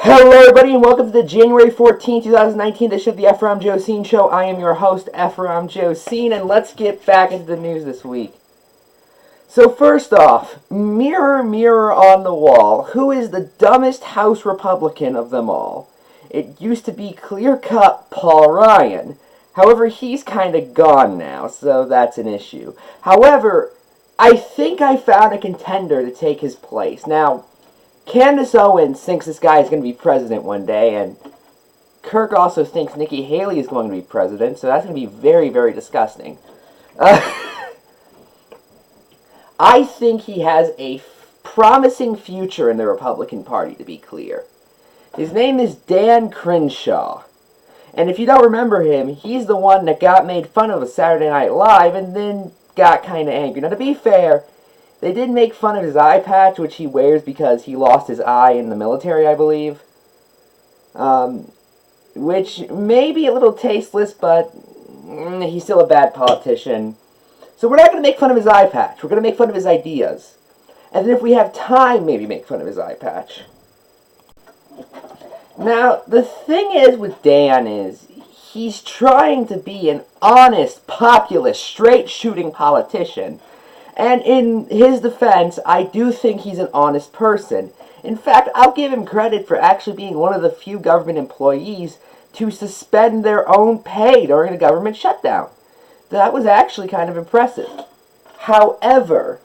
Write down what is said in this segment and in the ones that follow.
Hello everybody and welcome to the January 14th, 2019 edition of the Ephrom Josine Show. I am your host, Ephrom Josine, and let's get back into the news this week. So first off, mirror, mirror on the wall, who is the dumbest House Republican of them all? It used to be clear-cut Paul Ryan. However, he's kind of gone now, so that's an issue. However, I think I found a contender to take his place. Now, Candace Owens thinks this guy is going to be president one day, and Kirk also thinks Nikki Haley is going to be president, so that's going to be very, very disgusting. I think he has a promising future in the Republican Party, to be clear. His name is Dan Crenshaw. And if you don't remember him, he's the one that got made fun of at Saturday Night Live and then got kind of angry. Now, to be fair, they did make fun of his eye patch, which he wears because he lost his eye in the military, I believe. Which may be a little tasteless, but he's still a bad politician. So we're not going to make fun of his eye patch. We're going to make fun of his ideas. And then if we have time, maybe make fun of his eye patch. Now, the thing is with Dan is, he's trying to be an honest, populist, straight-shooting politician. And in his defense, I do think he's an honest person. In fact, I'll give him credit for actually being one of the few government employees to suspend their own pay during a government shutdown. That was actually kind of impressive. However,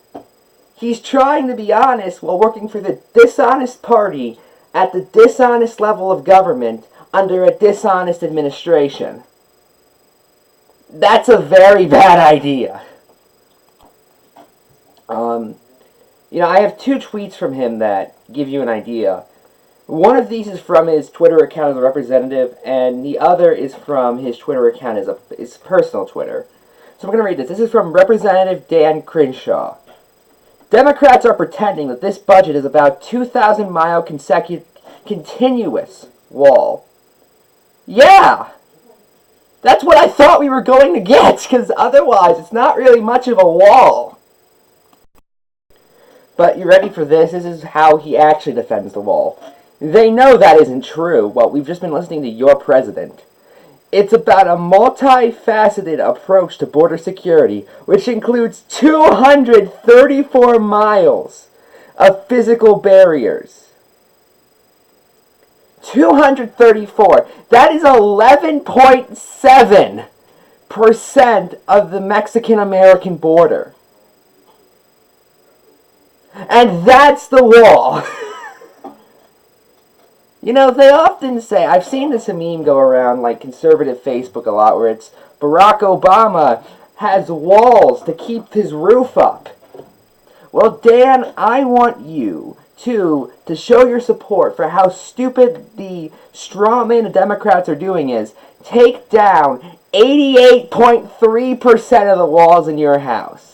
he's trying to be honest while working for the dishonest party at the dishonest level of government under a dishonest administration. That's a very bad idea. I have two tweets from him that give you an idea. One of these is from his Twitter account as a representative, and the other is from his Twitter account as his personal Twitter. So I'm going to read this. This is from Representative Dan Crenshaw. Democrats are pretending that this budget is about 2,000-mile continuous wall. Yeah! That's what I thought we were going to get, because otherwise it's not really much of a wall. But you ready for this? This is how he actually defends the wall. They know that isn't true. Well, we've just been listening to your president. It's about a multifaceted approach to border security, which includes 234 miles of physical barriers. 234. That is 11.7% of the Mexican-American border. And that's the wall. They often say, I've seen this meme go around like conservative Facebook a lot, where it's Barack Obama has walls to keep his roof up. Well, Dan, I want you to show your support for how stupid the straw man the Democrats are doing is take down 88.3% of the walls in your house.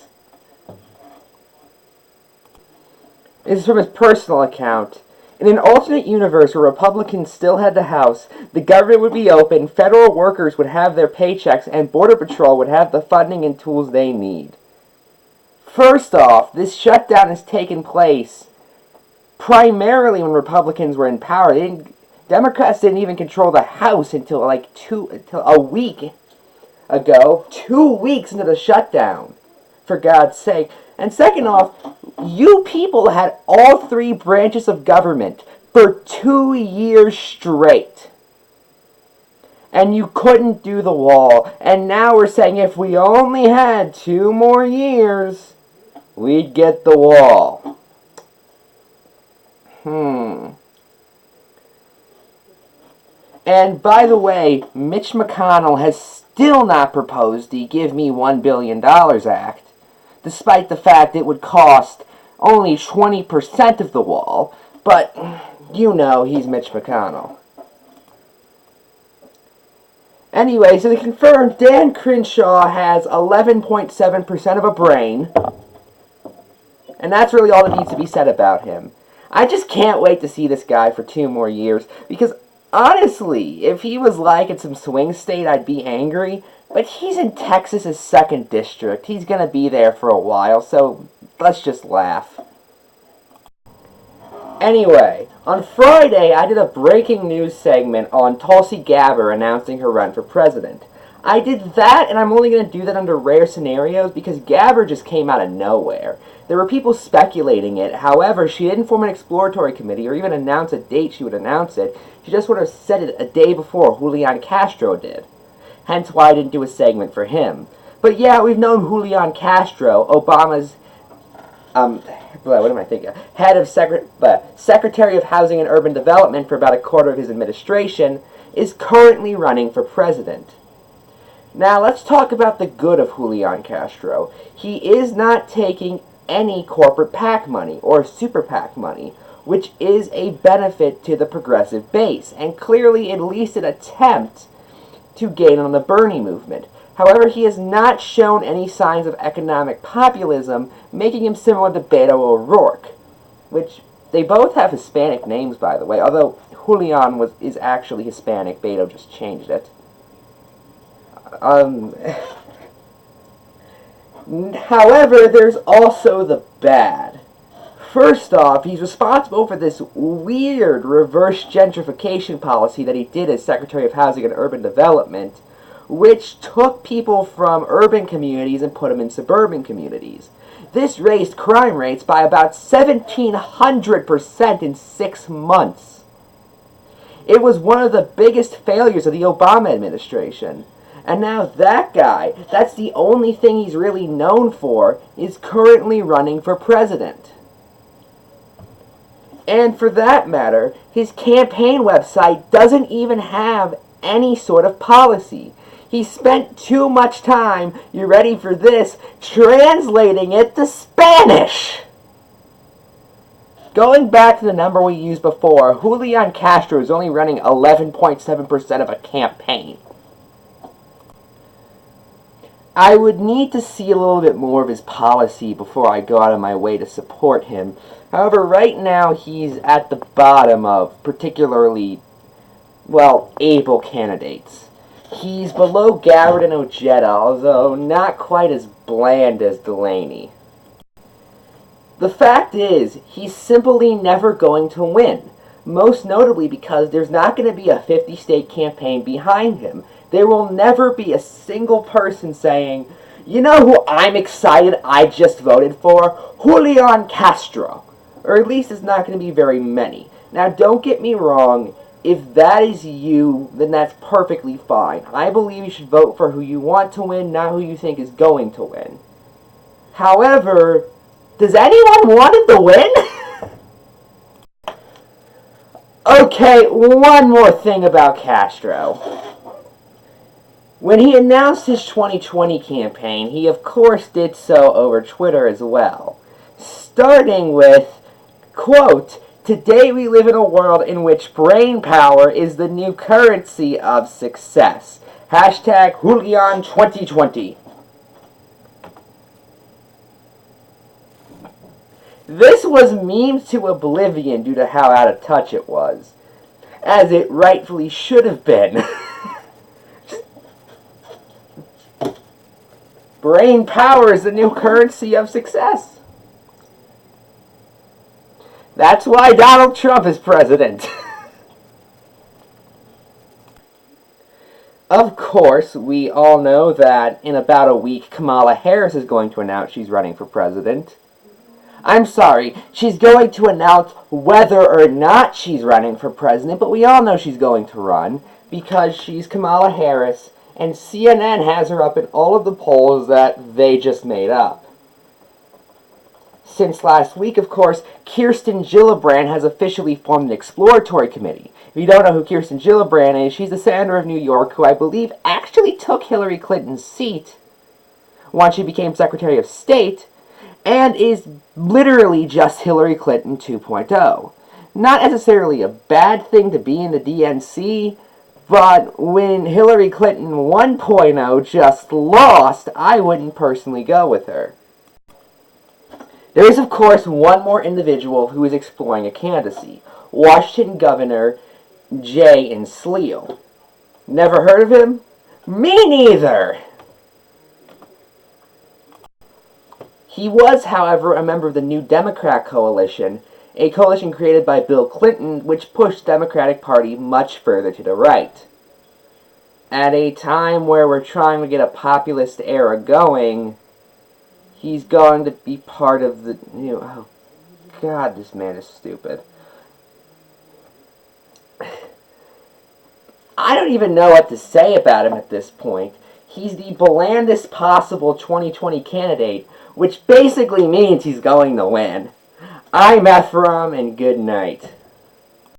This is from his personal account. In an alternate universe where Republicans still had the House, the government would be open, federal workers would have their paychecks, and Border Patrol would have the funding and tools they need. First off, this shutdown has taken place primarily when Republicans were in power. Democrats didn't even control the House until a week ago. 2 weeks into the shutdown, for God's sake. And second off, you people had all three branches of government for 2 years straight. And you couldn't do the wall. And now we're saying if we only had 2 more years, we'd get the wall. And by the way, Mitch McConnell has still not proposed the Give Me $1 Billion Act, despite the fact it would cost only 20% of the wall. But, he's Mitch McConnell. Anyway, so they confirmed Dan Crenshaw has 11.7% of a brain. And that's really all that needs to be said about him. I just can't wait to see this guy for 2 more years, because honestly, if he was in some swing state, I'd be angry. But he's in Texas's 2nd district. He's going to be there for a while, so let's just laugh. Anyway, on Friday, I did a breaking news segment on Tulsi Gabbard announcing her run for president. I did that, and I'm only going to do that under rare scenarios because Gabbard just came out of nowhere. There were people speculating it. However, she didn't form an exploratory committee or even announce a date she would announce it. She just would have said it a day before Julian Castro did. Hence why I didn't do a segment for him. But yeah, we've known Julian Castro, Obama's what am I thinking? Head of Secretary of Housing and Urban Development for about a quarter of his administration, is currently running for president. Now let's talk about the good of Julian Castro. He is not taking any corporate PAC money or super PAC money, which is a benefit to the progressive base, and clearly at least an attempt to gain on the Bernie movement. However, he has not shown any signs of economic populism, making him similar to Beto O'Rourke, which they both have Hispanic names, by the way, although Julian is actually Hispanic. Beto just changed it. However, there's also the bad. First off, he's responsible for this weird reverse gentrification policy that he did as Secretary of Housing and Urban Development, which took people from urban communities and put them in suburban communities. This raised crime rates by about 1,700% in 6 months. It was one of the biggest failures of the Obama administration. And now that guy, that's the only thing he's really known for, is currently running for president. And for that matter, his campaign website doesn't even have any sort of policy. He spent too much time, you ready for this, translating it to Spanish! Going back to the number we used before, Julian Castro is only running 11.7% of a campaign. I would need to see a little bit more of his policy before I go out of my way to support him. However, right now he's at the bottom of particularly, able candidates. He's below Gabbard and Ojeda, although not quite as bland as Delaney. The fact is, he's simply never going to win, most notably because there's not going to be a 50-state campaign behind him. There will never be a single person saying, you know who I'm excited I just voted for? Julian Castro. Or at least it's not going to be very many. Now, don't get me wrong. If that is you, then that's perfectly fine. I believe you should vote for who you want to win, not who you think is going to win. However, does anyone want him to win? Okay, one more thing about Castro. When he announced his 2020 campaign, he of course did so over Twitter as well. Starting with, quote, "Today we live in a world in which brain power is the new currency of success. Hashtag Julian 2020. This was memed to oblivion due to how out of touch it was, as it rightfully should have been. Brain power is the new currency of success. That's why Donald Trump is president. Of course, we all know that in about a week, Kamala Harris is going to announce she's running for president. I'm sorry, she's going to announce whether or not she's running for president, but we all know she's going to run because she's Kamala Harris, and CNN has her up in all of the polls that they just made up. Since last week, of course, Kirsten Gillibrand has officially formed an exploratory committee. If you don't know who Kirsten Gillibrand is, she's the senator of New York who I believe actually took Hillary Clinton's seat once she became Secretary of State, and is literally just Hillary Clinton 2.0. Not necessarily a bad thing to be in the DNC, but when Hillary Clinton 1.0 just lost, I wouldn't personally go with her. There is, of course, one more individual who is exploring a candidacy. Washington Governor Jay Inslee. Never heard of him? Me neither! He was, however, a member of the New Democrat coalition, a coalition created by Bill Clinton, which pushed the Democratic Party much further to the right. At a time where we're trying to get a populist era going, he's going to be part of the oh God, this man is stupid. I don't even know what to say about him at this point. He's the blandest possible 2020 candidate, which basically means he's going to win. I'm Ephrom, and good night.